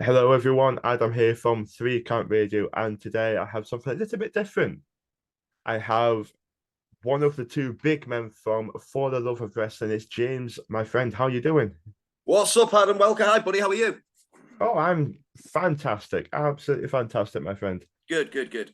Hello, everyone. Adam here from Three Count Radio, and today I have something a little bit different. I have one of the two big men from For the Love of Wrestling. It's James, my friend. How you doing? What's up, Adam? Welcome. Hi, buddy. How are you? Oh, I'm fantastic, absolutely fantastic, my friend. Good, good, good.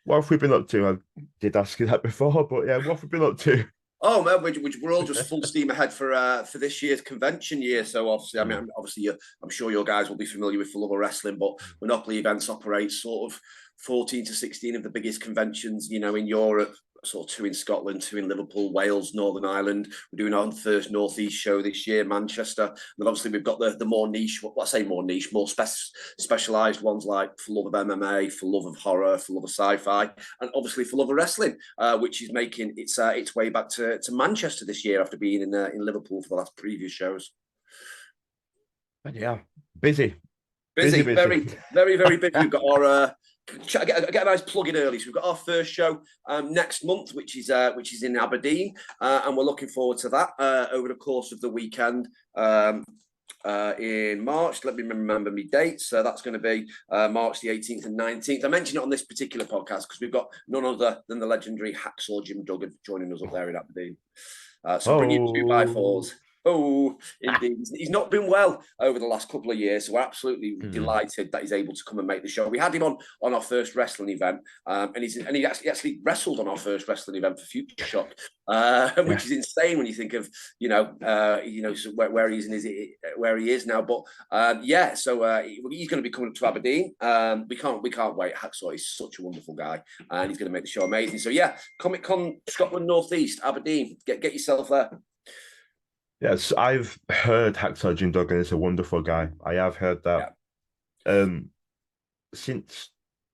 What have we been up to? I did ask you that before, but yeah, what have we been up to? Oh man, we're all just full steam ahead for this year's convention year. So obviously, I Mm. mean, obviously, I'm sure your guys will be familiar with Full Love Wrestling, but Monopoly Events operates sort of 14 to 16 of the biggest conventions, in Europe. Sort of two in Scotland, two in Liverpool, Wales, Northern Ireland. We're doing our first Northeast show this year, Manchester. And then obviously we've got the more niche, what I say more niche, more specialised ones like For Love of MMA, For Love of Horror, For Love of Sci-Fi, and obviously For Love of Wrestling, which is making its way back to Manchester this year after being in Liverpool for the last previous shows. And yeah, busy, busy, Busy, busy. very, very, very busy. We've got our get a nice plug in early. So we've got our first show next month, which is in Aberdeen, and we're looking forward to that over the course of the weekend. In March, let me remember my dates. So that's going to be March the 18th and 19th. I mentioned it on this particular podcast because we've got none other than the legendary Hacksaw Jim Duggan joining us up there in Aberdeen. So bring your two by Oh, fours. Oh, indeed. He's not been well over the last couple of years, so we're absolutely mm. delighted that he's able to come and make the show. We had him on our first wrestling event, and he actually wrestled on our first wrestling event for Future Shock, Yeah. which is insane when you think of so where he's in his where he is now. But so he's going to be coming up to Aberdeen. We can't wait. Hacksaw is such a wonderful guy, and he's going to make the show amazing. So yeah, Comic Con Scotland North East, Aberdeen. Get yourself there. Yes, I've heard Hacksaw Jim Duggan is a wonderful guy. I have heard that. Yeah. Um, since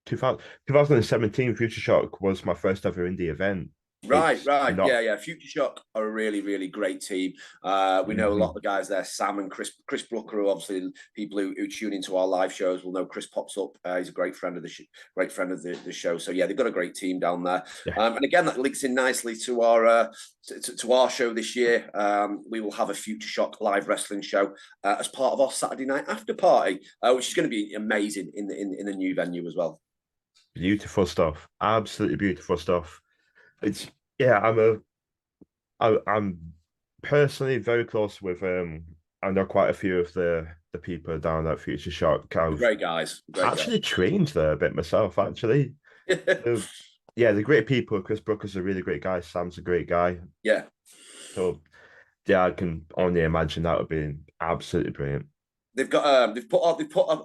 2017, Future Shock was my first ever indie event. Right, It's right. not. Yeah, yeah. Future Shock are a really, really great team. We know a lot of Mhm. the guys there, Sam and Chris Brooker, are obviously people who tune into our live shows will know Chris pops up. He's a great friend of great friend of the show. So yeah, they've got a great team down there. Yeah, And again, that links in nicely to our to our show this year. We will have a Future Shock live wrestling show as part of our Saturday night after party, which is going to be amazing in the new venue as well. beautiful stuff. Absolutely beautiful stuff. It's yeah. I'm personally very close with. I know quite a few of the people down at Future Shock. I've Great guys, great guys. actually trained there a bit myself. Actually, uh, yeah, they're great people. Chris Brooker's a really great guy. Sam's a great guy. Yeah. So yeah, I can only imagine that would be absolutely brilliant. They've put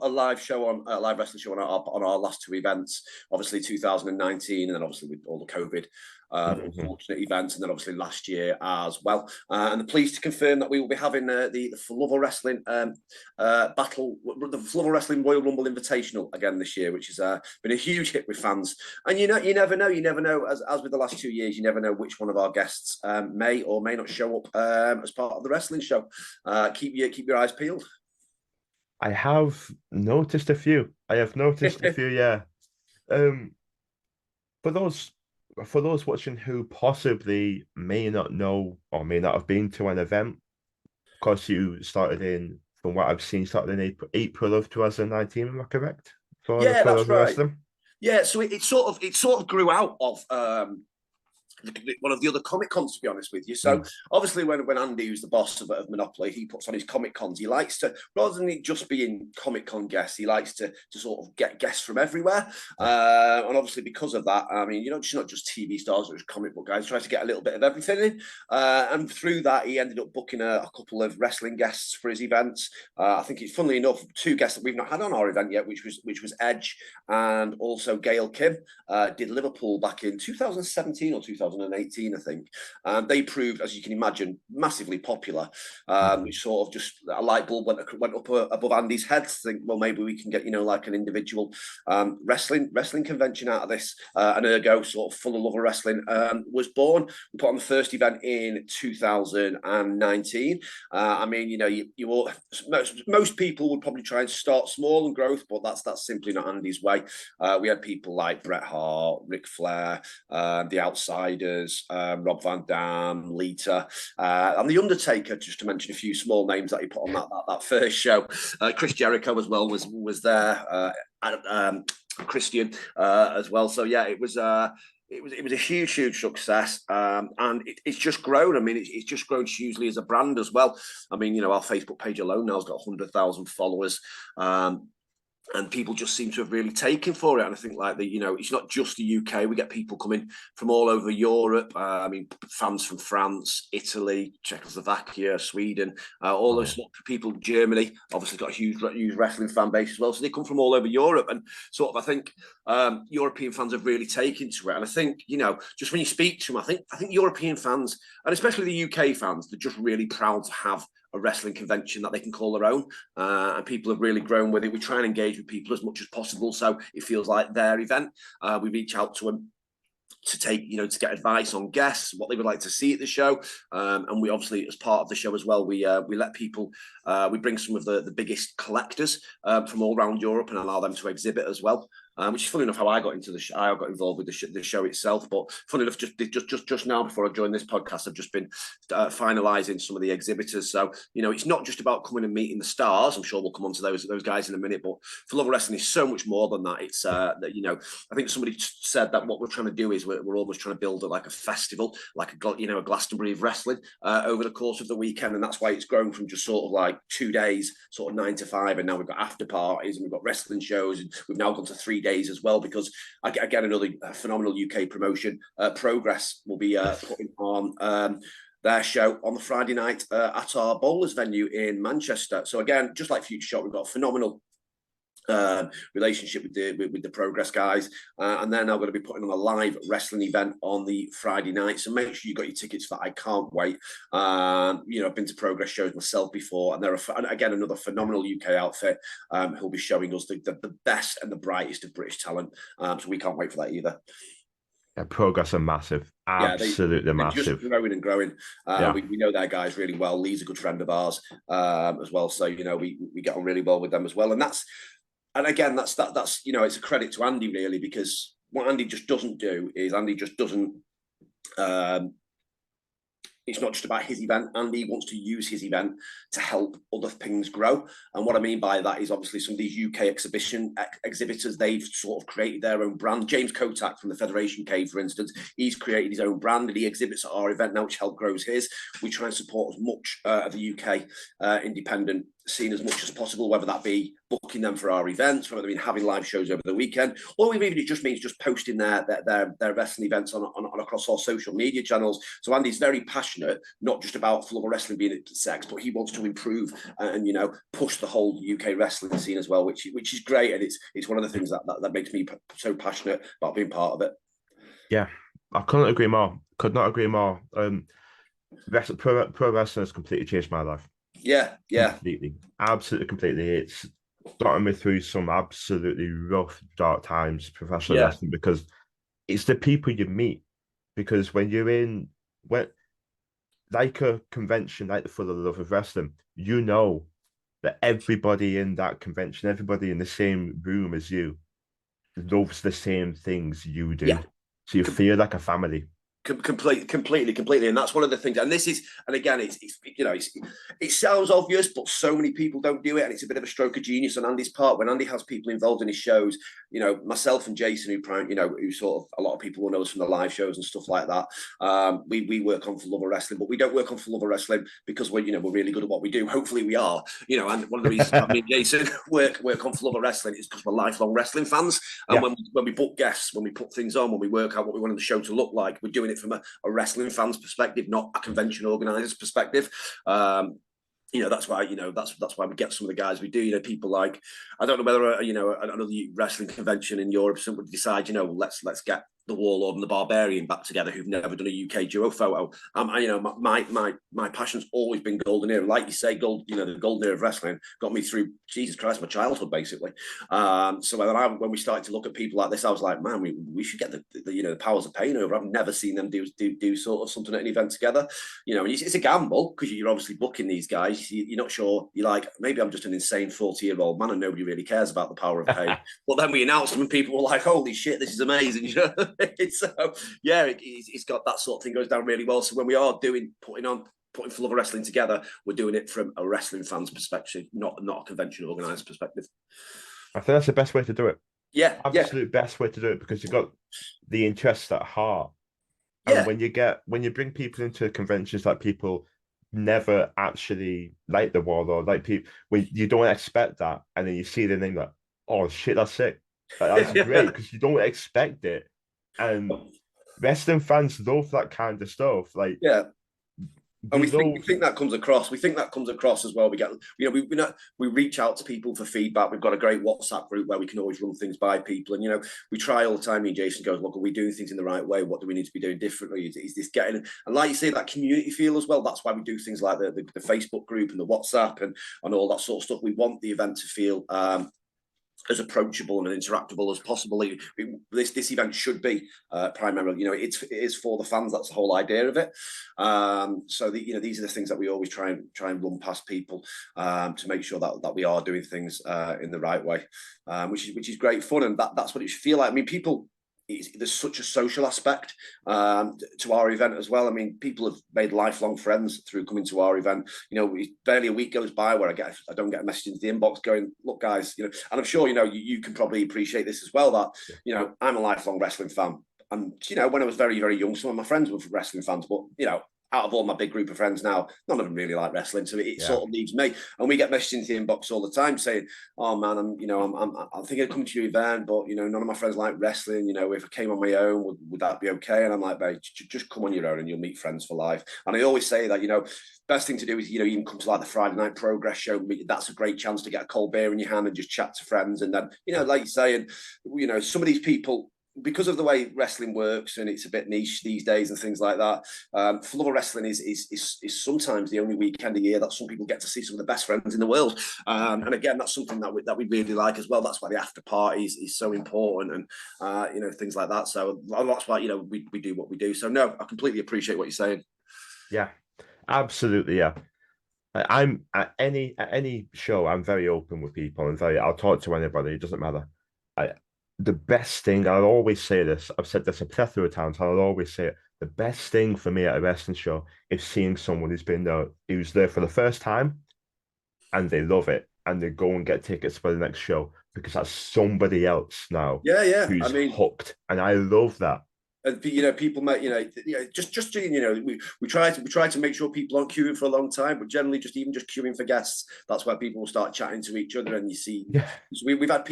a live show on a live wrestling show on our last two events, obviously 2019, and then obviously with all the COVID Mhm. unfortunate events, and then obviously last year as well. And I'm pleased to confirm that we will be having the Full Love Wrestling battle, the Full Love Wrestling Royal Rumble Invitational again this year, which has been a huge hit with fans. And you never know. As with the last 2 years, you never know which one of our guests may or may not show up as part of the wrestling show. Keep your eyes peeled. I have noticed a few. I have noticed a few, yeah. Um, for those for those watching who possibly may not know or may not have been to an event, because you started in, from what I've seen, started in April of 2019, am I correct? Yeah, For that's the right. wrestling? Yeah, so it sort of grew out of one of the other Comic Cons, to be honest with you. So Mm. obviously, when Andy, who's the boss of Monopoly, he puts on his Comic Cons. He likes to, rather than it just being Comic Con guests, he likes to sort of get guests from everywhere. Yeah. And obviously, because of that, I mean, it's not just TV stars or just comic book guys. He tries to get a little bit of everything in. And through that, he ended up booking a couple of wrestling guests for his events. I think it's funnily enough two guests that we've not had on our event yet, which was Edge and also Gail Kim. Did Liverpool back in 2017 or 2018, I think. They proved, as you can imagine, massively popular, Mhm. which sort of just a light bulb went up above Andy's head to think, well, maybe we can get, like an individual wrestling convention out of this. And ergo, sort of Full of Love of Wrestling was born. We put on the first event in 2019. I mean, you all, most people would probably try and start small and growth, but that's simply not Andy's way. We had people like Bret Hart, Ric Flair, the Outsider, Outsiders, Rob Van Dam, Lita, and The Undertaker, just to mention a few small names that he put on that first show. Chris Jericho as well was there, Christian as well. So yeah, it was a huge success, and it's just grown. I mean, it's just grown hugely as a brand as well. I mean, our Facebook page alone now has got 100,000 followers. And people just seem to have really taken for it. And I think it's not just the UK. We get people coming from all over Europe. I mean, fans from France, Italy, Czechoslovakia, Sweden, all those people. Germany obviously got a huge wrestling fan base as well. So they come from all over Europe, and sort of I think European fans have really taken to it. And I think just when you speak to them, I think European fans, and especially the UK fans, they're just really proud to have a wrestling convention that they can call their own, and people have really grown with it. We try and engage with people as much as possible, so it feels like their event. We reach out to them to take, to get advice on guests, what they would like to see at the show, and we obviously, as part of the show as well, we let people, we bring some of the biggest collectors from all around Europe and allow them to exhibit as well. Which is funny enough how I got into the show. I got involved with the show itself, but funny enough, just now before I joined this podcast, I've just been finalising some of the exhibitors. So it's not just about coming and meeting the stars. I'm sure we'll come on to those guys in a minute, but For Love of Wrestling is so much more than that. It's that I think somebody said that what we're trying to do is we're almost trying to build like a festival, like a Glastonbury of wrestling over the course of the weekend, and that's why it's grown from just sort of like 2 days, sort of 9 to 5, and now we've got after parties and we've got wrestling shows, and we've now gone to 3 days as well, because again, another phenomenal UK promotion, Progress, will be putting on their show on the Friday night at our bowlers venue in Manchester. So again, just like Future Shot, we've got a phenomenal relationship with the Progress guys, and they're now going to be putting on a live wrestling event on the Friday night. So make sure you got your tickets for that. I can't wait. I've been to Progress shows myself before, and they're again another phenomenal UK outfit who'll be showing us the best and the brightest of British talent. So we can't wait for that either. Yeah, Progress are massive, absolutely massive. Just growing and growing. We know their guys really well. Lee's a good friend of ours as well, so we get on really well with them as well, and that's. And again, that's it's a credit to Andy really, because what Andy just doesn't do is it's not just about his event. Andy wants to use his event to help other things grow. And what I mean by that is obviously some of these UK exhibitors, they've sort of created their own brand. James Kotak from the Federation Cave, for instance, he's created his own brand and he exhibits at our event now, which help grows his. We try and support as much of the UK independent scene as much as possible, whether that be booking them for our events, whether it be having live shows over the weekend, or even it just means just posting their wrestling events on across our social media channels. So Andy's very passionate, not just about For Love of Wrestling being sex, but he wants to improve and push the whole UK wrestling scene as well, which is great, and it's one of the things that makes me so passionate about being part of it. Yeah, I couldn't agree more. Could not agree more. Pro wrestling has completely changed my life. Yeah. Absolutely, completely. It's gotten me through some absolutely rough, dark times, professional wrestling, because it's the people you meet. Because when you're like a convention, like the For the Love of Wrestling, that everybody in that convention, everybody in the same room as you, loves the same things you do. Yeah. So you feel like a family. Completely, and that's one of the things. And this is, and again, it sounds obvious, but so many people don't do it, and it's a bit of a stroke of genius on Andy's part. When Andy has people involved in his shows, myself and Jason, who sort of a lot of people will know us from the live shows and stuff like that. We work on For Love of Wrestling, but we don't work on For Love of Wrestling because we're really good at what we do. Hopefully, we are. And one of the reasons that me and Jason work on For Love of Wrestling is because we're lifelong wrestling fans. And when we book guests, when we put things on, when we work out what we want the show to look like, we're doing it from a wrestling fan's perspective, not a convention organizer's perspective. That's why we get some of the guys we do. People like, I don't know whether another wrestling convention in Europe, somebody decide let's get the Warlord and the Barbarian back together, who've never done a UK duo photo. My passion's always been Golden Era. Like you say, the Golden Era of wrestling got me through, Jesus Christ, my childhood, basically. So when we started to look at people like this, I was like, man, we should get the Powers of Pain over. I've never seen them do sort of something at an event together. It's a gamble, because you're obviously booking these guys. You're not sure. You're like, maybe I'm just an insane 40-year-old man and nobody really cares about the Power of Pain. But then we announced them and people were like, holy shit, this is amazing. So yeah, it's got that sort of thing goes down really well. So when we are putting For Love of Wrestling together, we're doing it from a wrestling fan's perspective, not a convention organised perspective. I think that's the best way to do it. Yeah, yeah, Absolute best way to do it because you've got the interests at heart. And yeah, when you bring people into conventions that people never actually like the world or like people when you don't expect that, and then you see the name like, oh shit, that's sick. Like, that's great because you don't expect it. And wrestling fans love that kind of stuff. Like yeah. And they we love, think that comes across. We think that comes across as well. We get, we reach out to people for feedback. We've got a great WhatsApp group where we can always run things by people. And we try all the time. Me and Jason goes, look, are we doing things in the right way? What do we need to be doing differently? Is this getting? And like you say, that community feel as well. That's why we do things like the Facebook group and the WhatsApp and all that sort of stuff. We want the event to feel as approachable and interactable as possible. This event should be primarily, it is for the fans. That's the whole idea of it. So these are the things that we always try and run past people to make sure that we are doing things in the right way, which is great fun, and that's what it should feel like. I mean, people. There's such a social aspect to our event as well. I mean, people have made lifelong friends through coming to our event. Barely a week goes by where I don't get a message into the inbox going, look, guys, and I'm sure you can probably appreciate this as well. That I'm a lifelong wrestling fan, and when I was very, very young, some of my friends were wrestling fans, but out of all my big group of friends now, none of them really like wrestling. So it yeah, sort of leaves me. And we get messages into the inbox all the time saying, oh man, I'm thinking of coming to your event, but none of my friends like wrestling. If I came on my own, would that be okay? And I'm like, mate, just come on your own and you'll meet friends for life. And I always say that, best thing to do is, even come to like the Friday Night Progress show. That's a great chance to get a cold beer in your hand and just chat to friends. And then, like you say, and some of these people, because of the way wrestling works and it's a bit niche these days and things like that, For Love of Wrestling is sometimes the only weekend a year that some people get to see some of the best friends in the world. And again, that's something that we really like as well. That's why the after party is so important, and things like that. So that's why we do what we do. So no, I completely appreciate what you're saying. yeah, absolutely, yeah. I'm at any show, I'm very open with people and I'll talk to anybody, it doesn't matter. I the best thing, I'll always say this, I've said this a plethora of times, I'll always say it. The best thing for me at a wrestling show is seeing someone who's there for the first time and they love it and they go and get tickets for the next show because that's somebody else now Yeah, yeah. I who's mean, hooked. And I love that. and people might, just we try to make sure people aren't queuing for a long time, but generally just queuing for guests. That's where people will start chatting to each other, and you see, Yeah. so we've had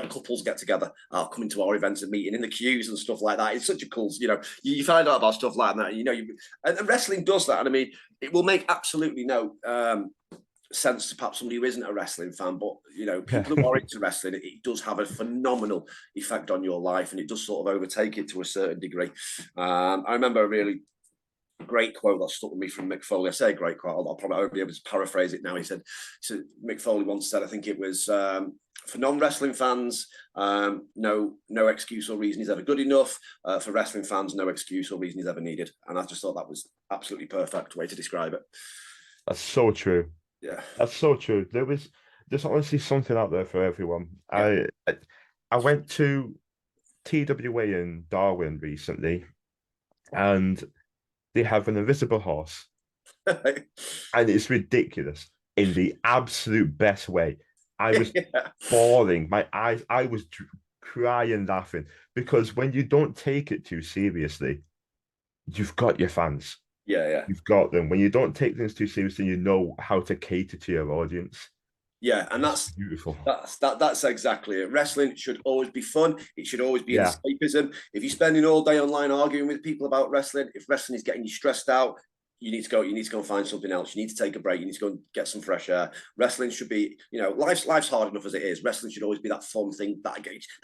couples get together, coming to our events and meeting in the queues and stuff like that. It's such a cool, you find out about stuff like that, and wrestling does that, and I mean, it will make absolutely no sense to perhaps somebody who isn't a wrestling fan, but people who are into wrestling, it does have a phenomenal effect on your life, and it does sort of overtake it to a certain degree. I remember a really great quote that stuck with me from Mick Foley. I say a great quote, I'll probably be able to paraphrase it now. He said, Mick Foley once said, I think it was, for non-wrestling fans, no excuse or reason is ever good enough. For wrestling fans, no excuse or reason is ever needed. And I just thought that was absolutely perfect way to describe it. That's so true. Yeah. That's so true. There's honestly something out there for everyone. Yeah. I went to TWA in Darwin recently, and they have an invisible horse, and it's ridiculous in the absolute best way. I was Yeah. bawling my eyes. I was crying, laughing because when you don't take it too seriously, you've got your fans. Yeah, yeah, You've got them. When you don't take things too seriously, you know how to cater to your audience. yeah, and It's beautiful. that's exactly it. Wrestling should always be fun. It should always be an Yeah, escapism. If you're spending all day online arguing with people about wrestling, if wrestling is getting you stressed out, you need to go. You need to go and find something else. You need to take a break. You need to go and get some fresh air. Wrestling should be, life's hard enough as it is. Wrestling should always be that fun thing that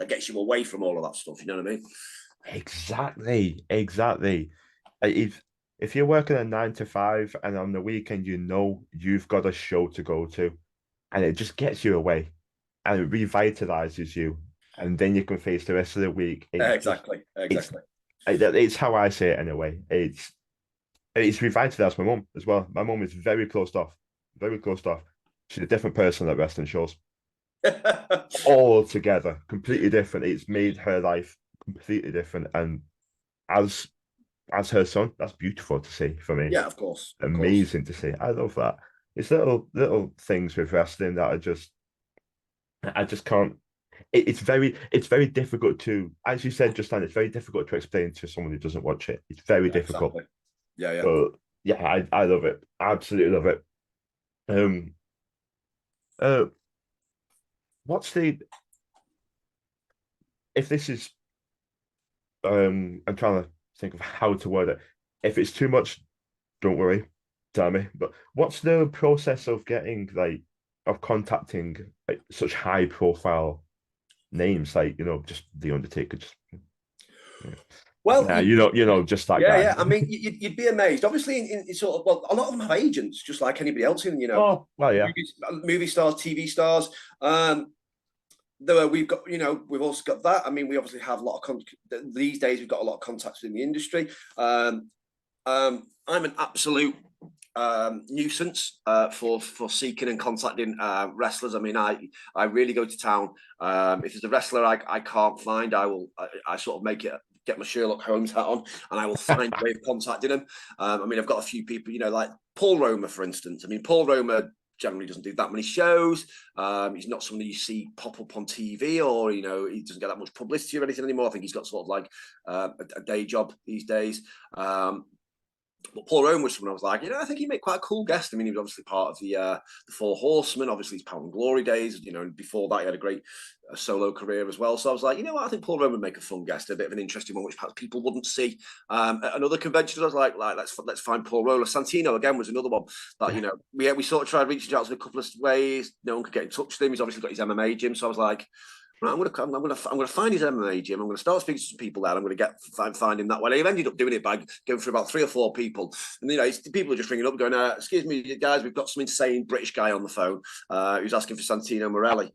gets you away from all of that stuff. You know what I mean? exactly, exactly. If you're working a 9 to 5 and on the weekend you know you've got a show to go to, and it just gets you away and it revitalizes you, and then you can face the rest of the week. Exactly, It's exactly. it's how I say it anyway. It's revitalized my mum as well. My mum is very closed off, very closed off. She's a different person at wrestling shows altogether, completely different. It's made her life completely different. And as her son, that's beautiful to see for me. Yeah, of course, of course. Amazing to see. I love that. It's little things with wrestling that I just can't. It's very difficult to, as you said just now, it's very difficult to explain to someone who doesn't watch it. It's very Yeah, difficult. exactly. Yeah, yeah. But yeah, I love it. Absolutely love it. Um, uh, what's the if this is I'm trying to think of how to word it. If it's too much, don't worry, tell me. But what's the process of getting of contacting such high profile names like just the Undertaker, just yeah, Well, just that yeah, guy. yeah. I mean, you'd be amazed. Obviously, in sort of, well, a lot of them have agents, just like anybody else in, Oh well, yeah, movie stars, TV stars. Though we've got, we've also got that. I mean, we obviously have a lot of these days. We've got a lot of contacts in the industry. I'm an absolute nuisance for seeking and contacting wrestlers. I mean, I really go to town. If there's a wrestler I can't find, I sort of get my Sherlock Holmes hat on, and I will find a way of contacting them. I mean, I've got a few people, like Paul Roma, for instance. I mean, Paul Roma generally doesn't do that many shows. He's not somebody you see pop up on TV, or he doesn't get that much publicity or anything anymore. I think he's got sort of like a day job these days. But Paul Owen was someone I was like, I think he'd make quite a cool guest. I mean, he was obviously part of the Four Horsemen, obviously his Power and Glory days, and before that he had a great solo career as well. So I was like, I think Paul Owen would make a fun guest, a bit of an interesting one, which perhaps people wouldn't see at another convention. I was like let's find Paul Roller. Santino again was another one that we sort of tried reaching out to a couple of ways. No one could get in touch with him. He's obviously got his MMA gym, so I was like, right, I'm gonna find his MMA gym. I'm gonna start speaking to some people there. I'm gonna find him that way. I've ended up doing it by going through about 3 or 4 people, and people are just ringing up, going, "Excuse me, guys, we've got some insane British guy on the phone who's asking for Santino Morelli,"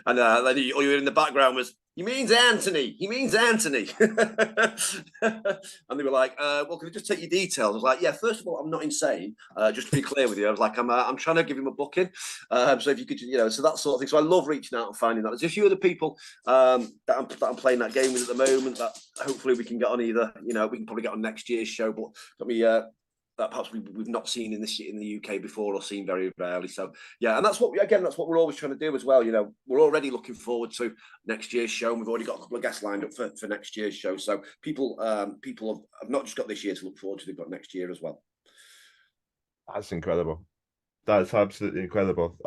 and then all you hear in the background was, "He means Anthony. He means Anthony." And they were like, "Well, can I just take your details?" I was like, "Yeah, first of all, I'm not insane. Just to be clear with you, I was like, I'm trying to give him a booking. So if you could, so that sort of thing. So I love reaching out and finding that. There's a few other people that I'm playing that game with at the moment that hopefully we can get on either. We can probably get on next year's show, but got me that perhaps we've not seen in the UK before, or seen very rarely. So yeah, and that's what we're always trying to do as well. We're already looking forward to next year's show, and we've already got a couple of guests lined up for next year's show. So people have not just got this year to look forward to; they've got next year as well. That's incredible. That's absolutely incredible.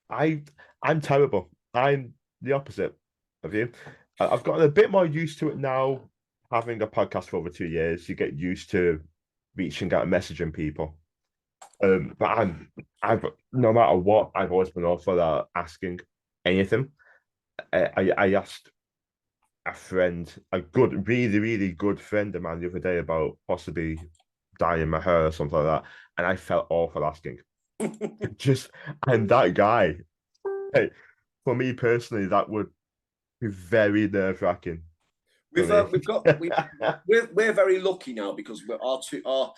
I'm terrible. I'm the opposite of you. I've gotten a bit more used to it now. Having a podcast for over 2 years, you get used to reaching out and messaging people. But I've no matter what, I've always been awful at asking anything. I asked a friend, a good, really, really good friend of mine the other day about possibly dyeing my hair or something like that, and I felt awful asking. Just and that guy, hey, for me personally, that would be very nerve-wracking for me. We're very lucky now because our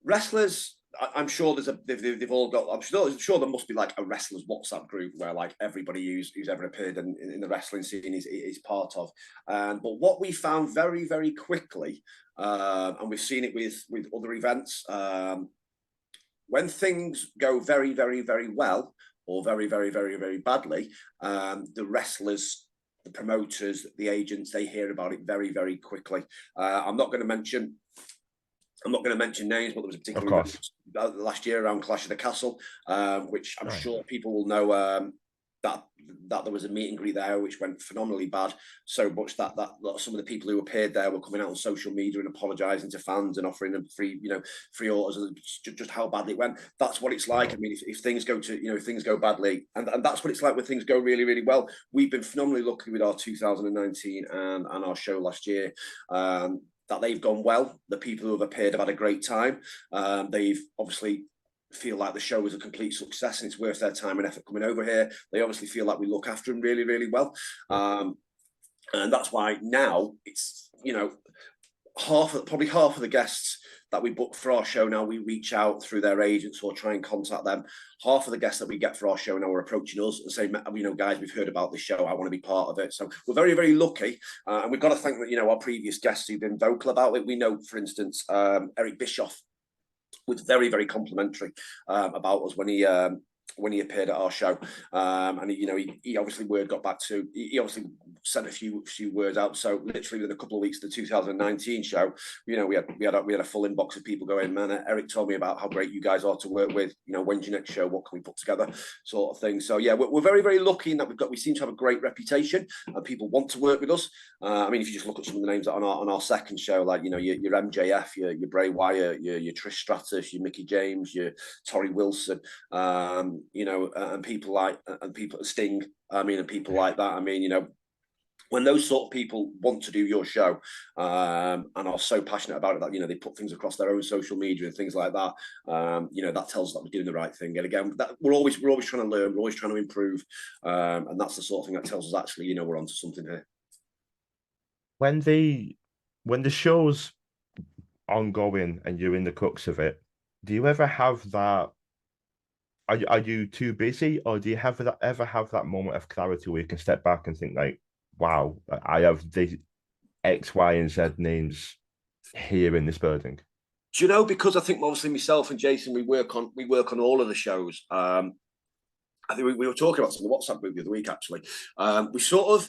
wrestlers. I'm sure they've all got. I'm sure there must be like a wrestlers WhatsApp group where like everybody who's ever appeared in the wrestling scene is part of. But what we found very, very quickly, and we've seen it with other events, when things go very, very, very well or very, very, very, very badly, the wrestlers, the promoters, the agents, they hear about it very, very quickly. I'm not going to mention names, but there was a particular event last year around Clash of the Castle, which I'm sure people will know that there was a meet and greet there which went phenomenally bad, so much that some of the people who appeared there were coming out on social media and apologizing to fans and offering them free orders, just how badly it went. That's what it's like. I mean, if things go if things go badly, and that's what it's like when things go really, really well. We've been phenomenally lucky with our 2019 and our show last year. That they've gone well. The people who have appeared have had a great time. They've obviously feel like the show was a complete success and it's worth their time and effort coming over here. They obviously feel like we look after them really, really well. And that's why now it's, probably half of the guests that we book for our show now, we reach out through their agents or try and contact them. Half of the guests that we get for our show now are approaching us and saying, you know, guys, we've heard about this show. I want to be part of it. So we're very, very lucky. And we've got to thank that, you know, our previous guests who've been vocal about it. We know, for instance, Eric Bischoff was very, very complimentary about us when he appeared at our show, and you know, he obviously word got back to. He obviously sent a few words out. So literally within a couple of weeks of the 2019 show, you know, we had a full inbox of people going, man, Eric told me about how great you guys are to work with. You know, when's your next show? What can we put together? Sort of thing. So yeah, we're very, very lucky in that we seem to have a great reputation and people want to work with us. I mean, if you just look at some of the names on our second show, like, you know, your MJF, your Bray Wyatt, your Trish Stratus, your Mickie James, your Torrie Wilson, you know, and people like Sting. I mean, and people like that. I mean, you know, when those sort of people want to do your show and are so passionate about it that, you know, they put things across their own social media and things like that, you know, that tells us that we're doing the right thing. And again, that we're always trying to learn, we're always trying to improve, and that's the sort of thing that tells us actually, you know, we're onto something here. When the show's ongoing and you're in the crux of it, do you ever have that? Are you too busy, or do you ever have that moment of clarity where you can step back and think like, wow, I have the X, Y, and Z names here in this building? Do you know, because I think obviously myself and Jason, we work on all of the shows. I think we were talking about some of the WhatsApp group the other week, actually. We sort of,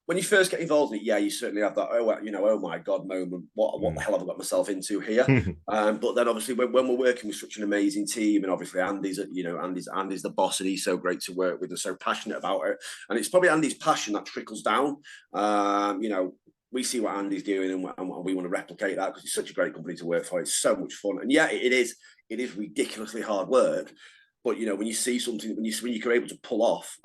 when you first get involved in it, yeah, you certainly have that, oh my God moment. What the hell have I got myself into here? But then obviously when we're working with such an amazing team, and obviously Andy's the boss, and he's so great to work with and so passionate about it. And it's probably Andy's passion that trickles down. You know, we see what Andy's doing and we want to replicate that because it's such a great company to work for. It's so much fun. And yeah, it is ridiculously hard work. But, you know, when you see something, when you're able to pull off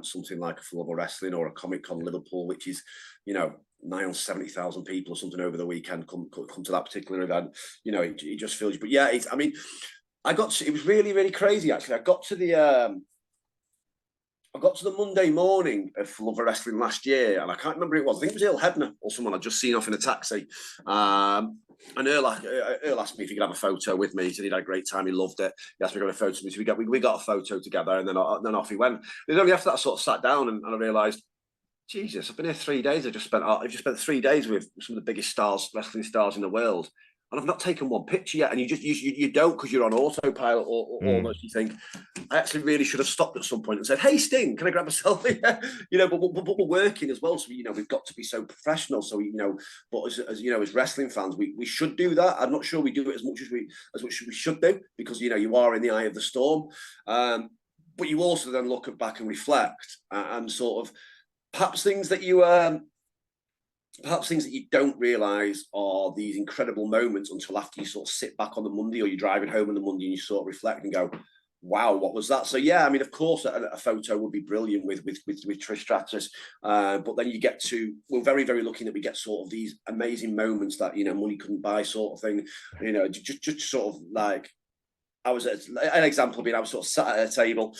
something like a FTLOW Wrestling or a Comic Con Liverpool, which is, you know, nigh on 70,000 people or something over the weekend come to that particular event, you know, it just feels. But yeah, it was really, really crazy, actually. I got to the Monday morning of FTLOW Wrestling last year, and I can't remember who it was. I think it was Earl Hebner or someone I'd just seen off in a taxi. And Earl asked me if he could have a photo with me. He said he'd had a great time. He loved it. He asked me to have a photo with me. So we got a photo together, and then off he went. And only after that I sort of sat down and I realised, Jesus, I've been here 3 days. I've just spent 3 days with some of the biggest wrestling stars in the world. And I've not taken one picture yet. And you don't, because you're on autopilot or almost. You think, I actually really should have stopped at some point and said, hey, Sting, can I grab a selfie? You know, but we're working as well. So, you know, we've got to be so professional. So, you know, but as you know, as wrestling fans, we should do that. I'm not sure we do it as much as we should do, because, you know, you are in the eye of the storm. But you also then look back and reflect and sort of perhaps things that you don't realise are these incredible moments until after you sort of sit back on the Monday, or you're driving home on the Monday and you sort of reflect and go, wow, what was that? So yeah, I mean, of course, a photo would be brilliant with Trish Stratus, but then we're very, very lucky that we get sort of these amazing moments that, you know, money couldn't buy, sort of thing. You know, just sort of like, I was an example being, I was sort of sat at a table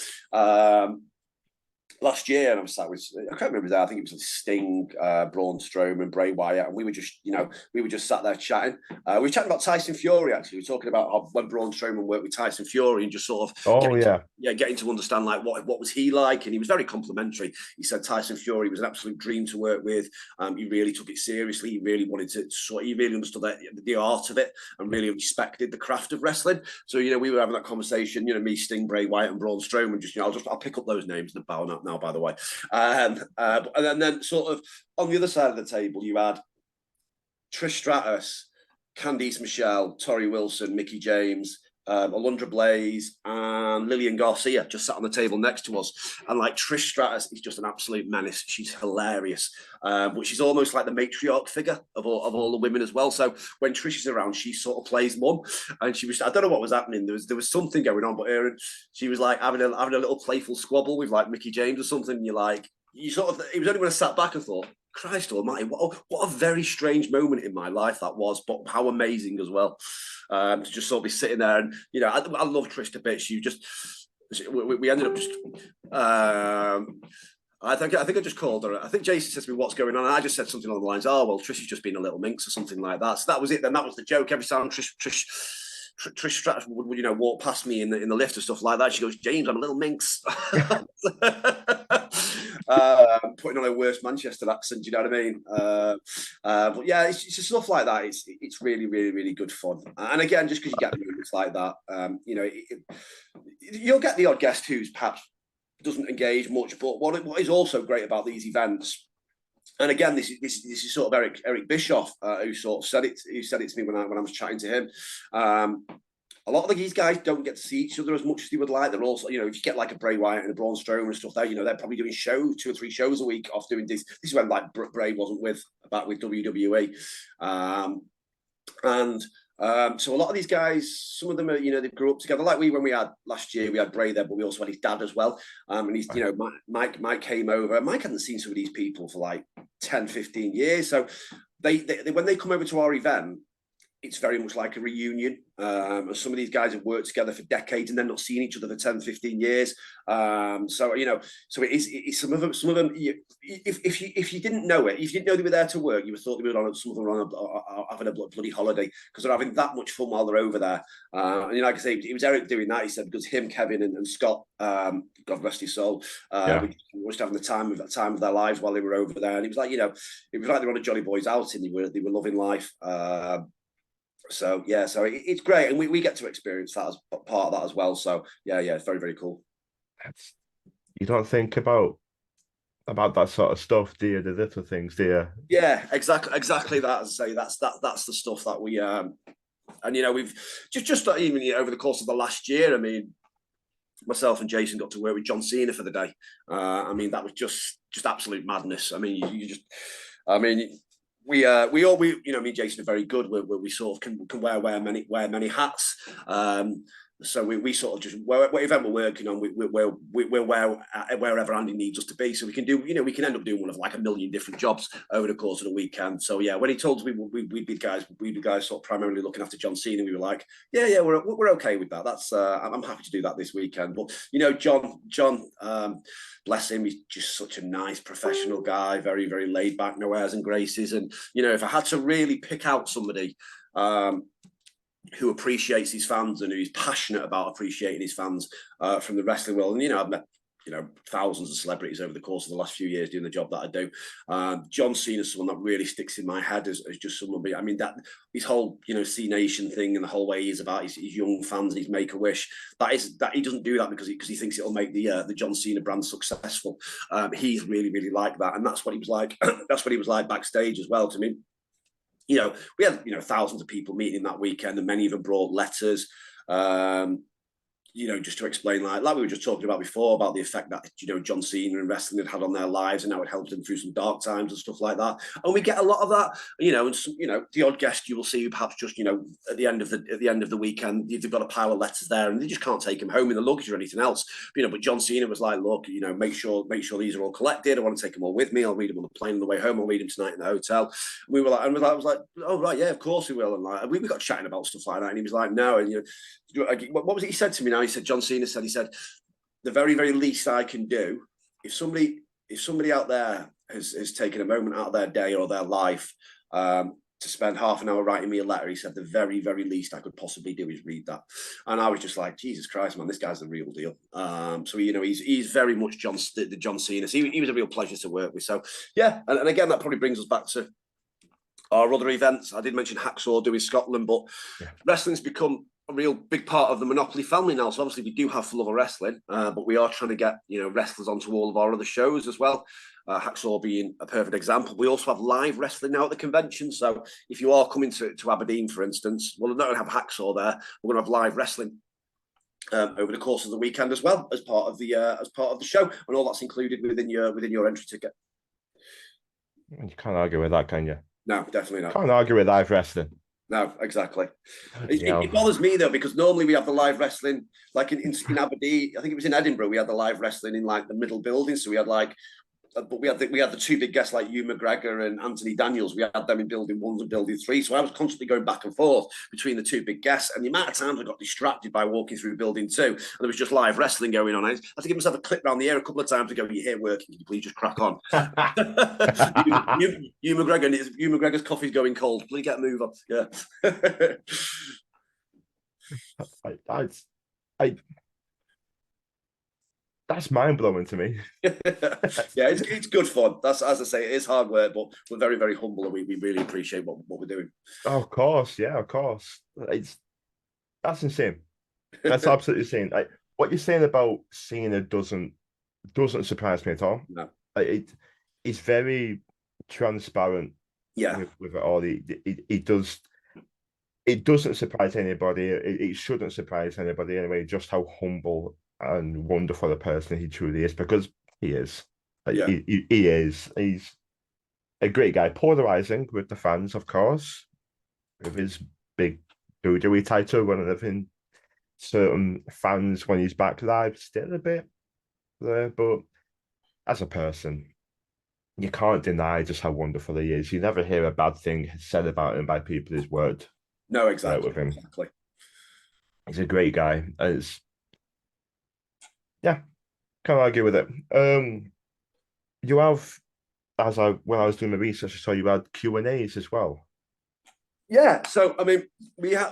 last year, and I was sat with, I can't remember that. I think it was Sting, Braun Strowman, Bray Wyatt, and we were just sat there chatting. We were chatting about Tyson Fury, actually. We were talking about when Braun Strowman worked with Tyson Fury and just sort of getting to understand like what was he like, and he was very complimentary. He said Tyson Fury was an absolute dream to work with. He really took it seriously. He really wanted to he really understood the art of it and really respected the craft of wrestling. So, you know, we were having that conversation. You know, me, Sting, Bray Wyatt, and Braun Strowman. Just, you know, I'll pick up those names in the bow now, by the way. And then sort of on the other side of the table, you had Trish Stratus, Candice Michelle, Torrie Wilson, Mickie James, Alundra Blaze, and Lillian Garcia just sat on the table next to us. And like, Trish Stratus is just an absolute menace. She's hilarious, but she's almost like the matriarch figure of all the women as well. So when Trish is around, she sort of plays mum. And she was, I don't know what was happening. There was something going on, but she was like having a little playful squabble with like Mickie James or something. And you're like, it was only when I sat back and thought, Christ almighty, what a very strange moment in my life that was, but how amazing as well, to just sort of be sitting there. And, you know, I love Trish to bits. We ended up just I think I just called her. I think Jason said to me, "What's going on?" And I just said something along the lines, "Oh well, Trish has just been a little minx or something like that." So that was it. Then that was the joke. Every time Trish Stratus would walk past me in the lift and stuff like that, she goes, "James, I'm a little minx." Putting on a worst Manchester accent, do you know what I mean? But yeah, it's just stuff like that. It's really, really, really good fun. And again, just because you get moments like that, you'll get the odd guest who's perhaps doesn't engage much. But what is also great about these events, and again, this is sort of Eric Bischoff who sort of said it. Who said it to me when I was chatting to him. A lot of these guys don't get to see each other as much as they would like. They're also, if you get like a Bray Wyatt and a Braun Strowman and stuff, they're probably doing 2 or 3 shows a week off doing this. This is when like Bray wasn't back with WWE, so a lot of these guys, some of them are, they grew up together. Like when we had last year, we had Bray there, but we also had his dad as well. And he's, Mike came over. Mike hadn't seen some of these people for like 10, 15 years. So they when they come over to our event, it's very much like a reunion. Some of these guys have worked together for decades and then not seen each other for 10, 15 years. So it is some of them, if you didn't know it, if you didn't know they were there to work, you would thought they were on, some of them were on having a bloody holiday because they're having that much fun while they're over there. And like I say, it was Eric doing that. He said, because him, Kevin and Scott, God rest his soul, we were just having the time of their lives while they were over there. And it was like, it was like they were on a Jolly Boys outing. They were loving life. So it's great, and we get to experience that as part of that as well. So yeah, it's very, very cool. You don't think about that sort of stuff, do you? The little things, do you? Yeah, exactly that. As I say, that's the stuff that we and we've just even over the course of the last year. I mean, myself and Jason got to work with John Cena for the day. I mean, that was just absolute madness. I mean, we all me and Jason are very good. We sort of can wear many hats. So we sort of just what event we're working on, we'll wear wherever Andy needs us to be. So we can do, we can end up doing one of like a million different jobs over the course of the weekend. So yeah, when he told us we'd be guys sort of primarily looking after John Cena, we were like, yeah, we're okay with that. That's I'm happy to do that this weekend. But John, bless him, he's just such a nice professional guy, very, very laid back, no airs and graces. And if I had to really pick out somebody who appreciates his fans and who's passionate about appreciating his fans from the wrestling world. And, I've met, thousands of celebrities over the course of the last few years doing the job that I do. John Cena is someone that really sticks in my head as just someone. I mean, that his whole, C Nation thing and the whole way he is about his young fans and his Make-A-Wish, that he doesn't do that because he thinks it'll make the John Cena brand successful. He's really, really like that. And that's what he was like. That's what he was like backstage as well to me. We had, thousands of people meeting that weekend, and many of them brought letters, just to explain, like we were just talking about before, about the effect that, John Cena and wrestling had on their lives and how it helped them through some dark times and stuff like that. And we get a lot of that, and some, the odd guest you will see who perhaps just, at the end of the weekend, they've got a pile of letters there and they just can't take them home in the luggage or anything else. But John Cena was like, look, make sure these are all collected. I want to take them all with me. I'll read them on the plane on the way home. I'll read them tonight in the hotel. And we were like, I was like, oh right, yeah, of course we will. And like, we got chatting about stuff like that. And he was like, no, and what was it he said to me now? He said, John Cena said, the very, very least I can do, if somebody out there has taken a moment out of their day or their life to spend half an hour writing me a letter, he said, the very, very least I could possibly do is read that. And I was just like, Jesus Christ, man, this guy's the real deal. So, he's very much the John Cena. So he was a real pleasure to work with. So, yeah. And again, that probably brings us back to our other events. I did mention Hacksaw doing Scotland, but wrestling's become a real big part of the Monopoly family now. So obviously we do have FTLOW Wrestling, but we are trying to get wrestlers onto all of our other shows as well. Hacksaw being a perfect example. We also have live wrestling now at the convention. So if you are coming to Aberdeen, for instance, we're not going to have Hacksaw there. We're going to have live wrestling over the course of the weekend as well as part of the show, and all that's included within your entry ticket. You can't argue with that, can you? No, definitely not. Can't argue with live wrestling. No, exactly. It bothers me though, because normally we have the live wrestling like in Aberdeen. I think it was in Edinburgh. We had the live wrestling in like the middle building, so we had like but we had the two big guests like Hugh McGregor and Anthony Daniels. We had them in building 1 and building 3. So I was constantly going back and forth between the two big guests. And the amount of times I got distracted by walking through building 2, and there was just live wrestling going on. I had to give myself a clip around the air a couple of times to go, "You're here working, can you please just crack on?" Hugh McGregor's coffee's going cold. Please get a move on. Yeah. I that's mind blowing to me. Yeah, it's good fun. That's, as I say, it is hard work, but we're very, very humble, and we really appreciate what we're doing. Oh, of course, yeah, of course. That's insane. That's absolutely insane. What you're saying about Cena doesn't surprise me at all. No. It's very transparent. Yeah, with it all. It does. It doesn't surprise anybody. It shouldn't surprise anybody anyway. Just how humble and wonderful a person he truly is, because he is. Yeah. He is. He's a great guy. Polarizing with the fans, of course, with his big WWE title running everything. Certain fans, when he's back live, still a bit there, but as a person, you can't deny just how wonderful he is. You never hear a bad thing said about him by people who's worked no, exactly. with him. Exactly. He's a great guy. Can't argue with it. You have, when I was doing my research, I saw you had Q&As as well. Yeah, so I mean,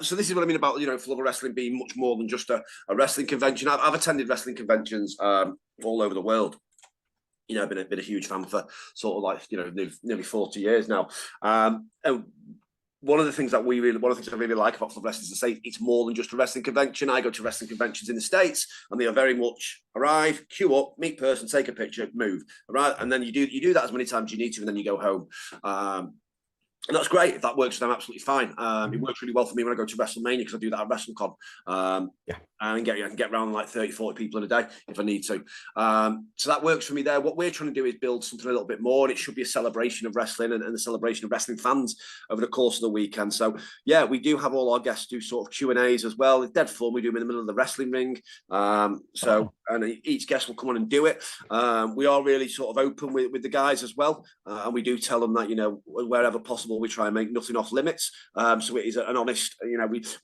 so this is what I mean about FTLOW Wrestling being much more than just a wrestling convention. I've attended wrestling conventions all over the world. I've been a huge fan for sort of like nearly 40 years now. And one of the things I really like about FTLOW Wrestling is to say it's more than just a wrestling convention. I go to wrestling conventions in the States, and they are very much arrive, queue up, meet person, take a picture, move. Right, and then you do that as many times as you need to, and then you go home. And that's great. If that works for them, absolutely fine. It works really well for me when I go to WrestleMania, because I do that at WrestleCon. And I can get around like 30, 40 people in a day if I need to. So that works for me there. What we're trying to do is build something a little bit more, and it should be a celebration of wrestling and the celebration of wrestling fans over the course of the weekend. So yeah, we do have all our guests do sort of Q&As as well. It's dead fun. We do them in the middle of the wrestling ring. And each guest will come on and do it. We are really sort of open with the guys as well. And we do tell them that, wherever possible, we try and make nothing off limits. So it is an honest,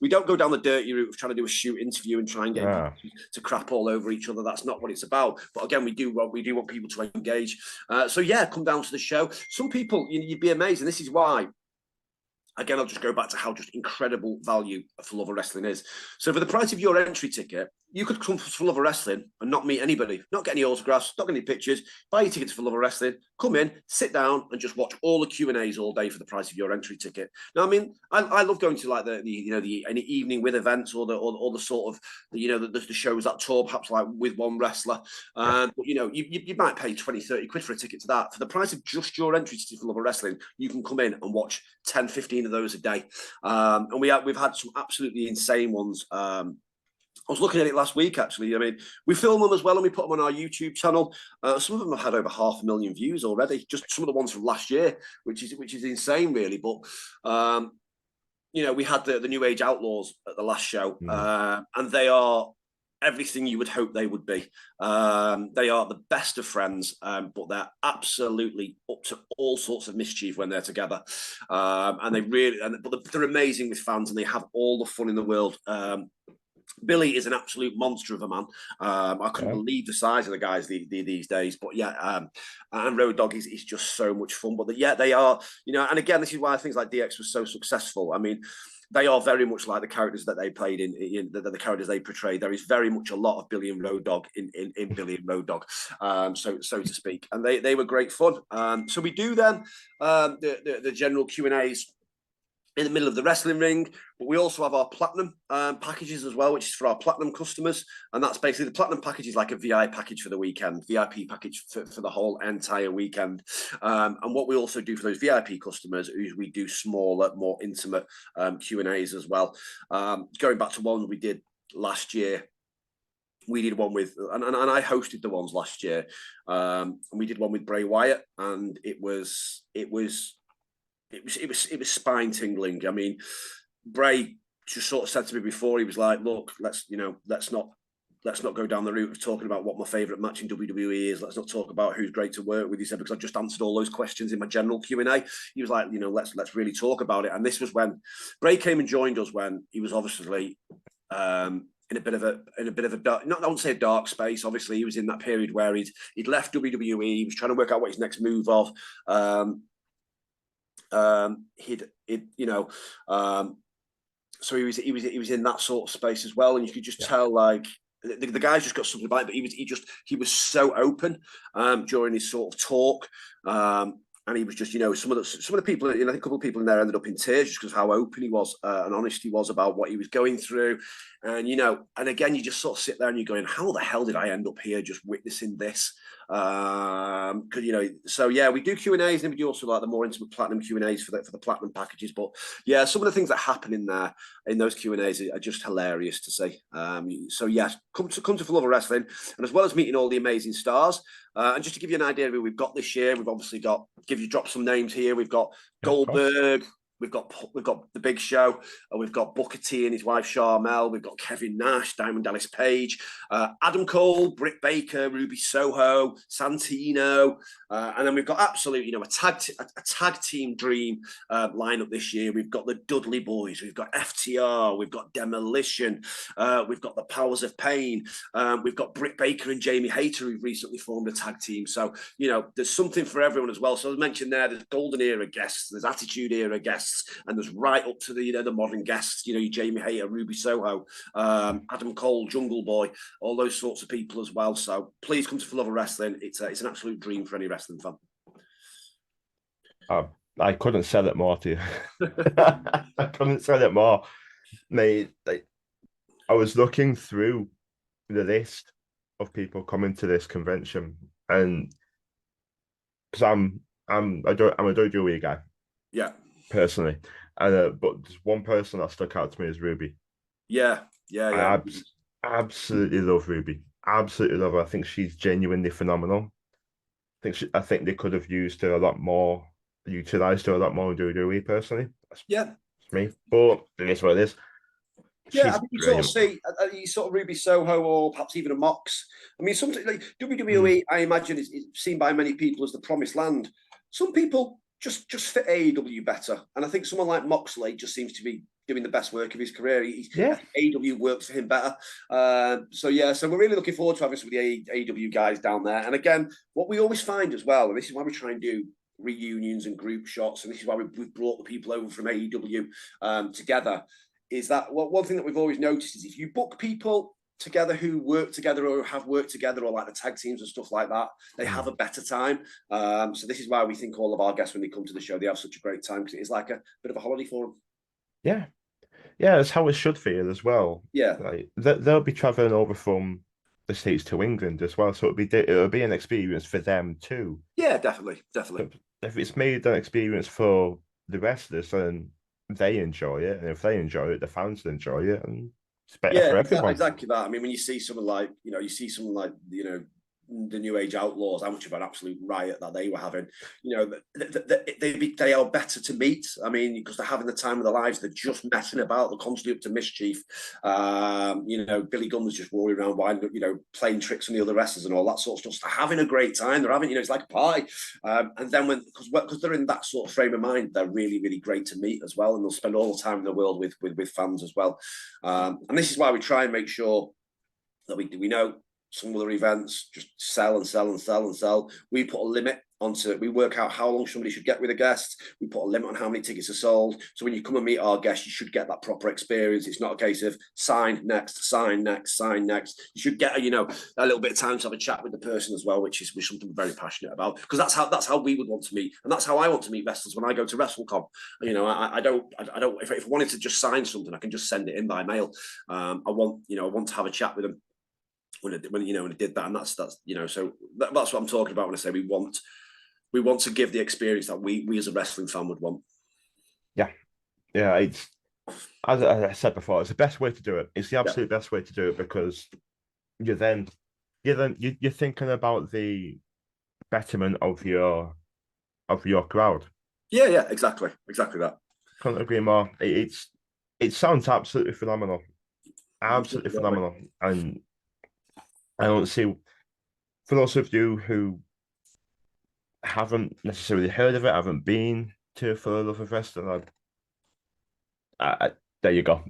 we don't go down the dirty route of trying to do a shoot interview and try and get to crap all over each other. That's not what it's about. But again, we do want people to engage. So yeah, come down to the show. Some people, you'd be amazed, and this is why. Again, I'll just go back to how just incredible value FTLOW Wrestling is. So for the price of your entry ticket, you could come for FTLOW Wrestling and not meet anybody, not get any autographs, not get any pictures, buy your tickets for FTLOW Wrestling, come in, sit down, and just watch all the Q&As all day for the price of your entry ticket. Now, I mean, I love going to like any evening with events or the sort of the shows that tour perhaps like with one wrestler. But you might pay 20, 30 quid for a ticket to that. For the price of just your entry ticket for FTLOW Wrestling, you can come in and watch 10, 15 of those a day. And we've had some absolutely insane ones. I was looking at it last week, actually. I mean, we film them as well, and we put them on our YouTube channel. Some of them have had over 500,000 views already, just some of the ones from last year, which is insane, really. But we had the New Age Outlaws at the last show, and they are everything you would hope they would be. They are the best of friends, but they're absolutely up to all sorts of mischief when they're together. And they're amazing with fans, and they have all the fun in the world. Billy is an absolute monster of a man. I couldn't believe the size of the guys these days. But yeah, and Road Dogg is just so much fun. But they are, and again, this is why things like DX was so successful. I mean, they are very much like the characters that they played in the characters they portrayed. There is very much a lot of Billy and Road Dogg in Billy and Road Dogg, so to speak. And they were great fun. So we do then the general Q&As in the middle of the wrestling ring, but we also have our platinum packages as well, which is for our platinum customers. And that's basically the platinum package is like a VIP package for the weekend, VIP package for the whole entire weekend. And what we also do for those VIP customers is we do smaller, more intimate Q&As as well. Going back to one we did last year, we did one with, and I hosted the ones last year. And we did one with Bray Wyatt, and it was spine tingling. I mean, Bray just sort of said to me before, he was like, "Look, let's not let's not go down the route of talking about what my favourite match in WWE is. Let's not talk about who's great to work with. He said, because I just answered all those questions in my general Q&A. He was like, let's really talk about it. And this was when Bray came and joined us, when he was obviously in a bit of a dark, not I won't say a dark space. Obviously, he was in that period where he'd left WWE. He was trying to work out what his next move of. So he was in that sort of space as well, and you could just tell, like, the guy's just got something about it. But he was so open during his sort of talk. And he was just, some of the people, I think a couple of people in there ended up in tears just because of how open he was and honest he was about what he was going through. And, and again, you just sort of sit there and you're going, how the hell did I end up here just witnessing this? Because, so yeah, we do Q&As, and we do also like the more intimate platinum Q&As for the platinum packages. But yeah, some of the things that happen in there, in those Q&As, are just hilarious to see. So yeah, come to For Love of Wrestling, and as well as meeting all the amazing stars, and just to give you an idea of who we've got this year, we've obviously got, drop some names here. We've got Goldberg, we've got The Big Show, we've got Booker T and his wife Sharmell, we've got Kevin Nash, Diamond Dallas Page, Adam Cole, Britt Baker, Ruby Soho, Santino, and then we've got absolutely, a tag team dream lineup this year. We've got the Dudley Boys, we've got FTR, we've got Demolition, we've got the Powers of Pain, we've got Britt Baker and Jamie Hayter, who've recently formed a tag team. So, there's something for everyone as well. So as mentioned there, there's Golden Era guests, there's Attitude Era guests, and there's right up to the the modern guests, your Jamie Hayter, Ruby Soho, Adam Cole, Jungle Boy, all those sorts of people as well. So please come to For Love of Wrestling. It's an absolute dream for any wrestling fan. I couldn't sell it more to you. I couldn't sell it more, mate. I was looking through the list of people coming to this convention, and because I'm a WWE guy, yeah, personally, and but there's one person that stuck out to me is Ruby. Yeah. I absolutely love Ruby. Absolutely love her. I think she's genuinely phenomenal. I think they could have used her a lot more, utilized her a lot more in WWE personally. That's me, but it is what it is. Yeah, I mean, you sort of Ruby Soho, or perhaps even a Mox. I mean, something like WWE, I imagine, is seen by many people as the promised land. Some people just fit AEW better, and I think someone like Moxley just seems to be doing the best work of his career. AEW works for him better. So we're really looking forward to having some of the AEW guys down there. And again, what we always find as well, and this is why we try and do reunions and group shots, and this is why we've brought the people over from AEW together, is that one thing that we've always noticed is if you book people together who work together or have worked together, or like the tag teams and stuff like that, they have a better time. So this is why we think all of our guests, when they come to the show, they have such a great time, because it is like a bit of a holiday for them. Yeah, that's how it should feel as well. Yeah, like they'll be traveling over from the States to England as well, so it'll be an experience for them too. Yeah, definitely. If it's made an experience for the wrestlers, and they enjoy it, and if they enjoy it, the fans enjoy it, and it's better for everyone. Exactly that. I mean, when you see someone like, the New Age Outlaws, how much of an absolute riot that they were having. They are better to meet. I mean, because they're having the time of their lives. They're just messing about. They're constantly up to mischief. Billy Gunn was just rolling around, winding up, playing tricks on the other wrestlers and all that sort of stuff. So they're having a great time. They're having, it's like a party. And then because they're in that sort of frame of mind, they're really, really great to meet as well. And they'll spend all the time in the world with fans as well. And this is why we try and make sure that we know some other events just sell and sell and sell and sell. We put a limit onto it. We work out how long somebody should get with a guest. We put a limit on how many tickets are sold. So when you come and meet our guests, you should get that proper experience. It's not a case of sign next, sign next, sign next. You should get a little bit of time to have a chat with the person as well, which is something we're very passionate about, because that's how we would want to meet, and that's how I want to meet wrestlers when I go to WrestleCon. I don't. If I wanted to just sign something, I can just send it in by mail. I want to have a chat with them when I did that, and that's so that's what I'm talking about when I say we want to give the experience that we as a wrestling fan would want. Yeah, it's as I said before, it's the best way to do it. It's the absolute best way to do it, because you're thinking about the betterment of your crowd. Yeah, exactly that. Couldn't agree more. It sounds absolutely phenomenal, absolutely phenomenal, and I don't see, for those of you who haven't necessarily heard of it, haven't been to For the Love of Wrestling, there you go.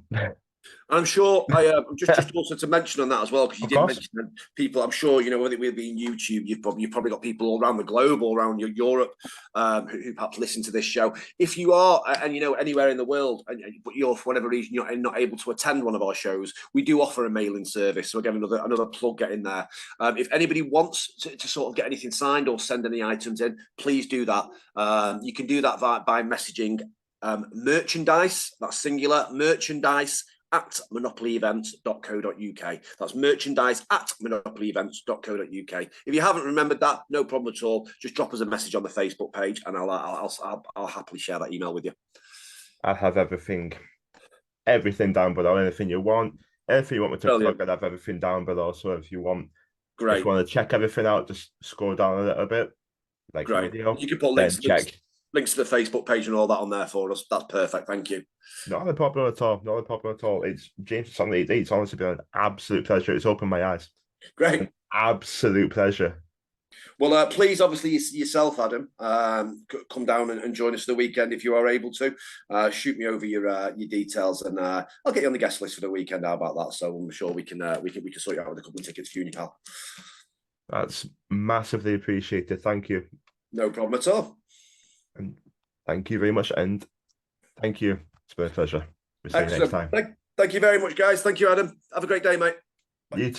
I'm sure I just also to mention on that as well, because you Of did course. mention that people. I'm sure whether it will be in YouTube, you've probably got people all around the globe, all around Europe, who perhaps listen to this show. If you are, and anywhere in the world, but you're for whatever reason you're not able to attend one of our shows, we do offer a mailing service. So again, another plug getting there. If anybody wants to sort of get anything signed or send any items in, please do that. You can do that by messaging merchandise. That's singular merchandise at monopolyevents.co.uk. That's merchandise at monopolyevents.co.uk. If you haven't remembered that, no problem at all. Just drop us a message on the Facebook page, and I'll happily share that email with you. I have everything down below. Anything you want, anything you want me to plug, Brilliant. I'd have everything down below. So if you want, if Great. you want to check everything out, just scroll down a little bit, like the Great. video, You can put then links, links, check. links to the Facebook page and all that on there for us. That's perfect. Thank you. Not a problem at all. Not a problem at all. It's James. It's honestly been an absolute pleasure. It's opened my eyes. Great. Absolute pleasure. Well, please, obviously, yourself, Adam, come down and join us for the weekend if you are able to. Shoot me over your details, and I'll get you on the guest list for the weekend. How about that? So I'm sure we can sort you out with a couple of tickets for you, pal. That's massively appreciated. Thank you. No problem at all. And thank you very much. And thank you. It's been a pleasure. We'll see you next time. Thank you very much, guys. Thank you, Adam. Have a great day, mate. Bye. You too.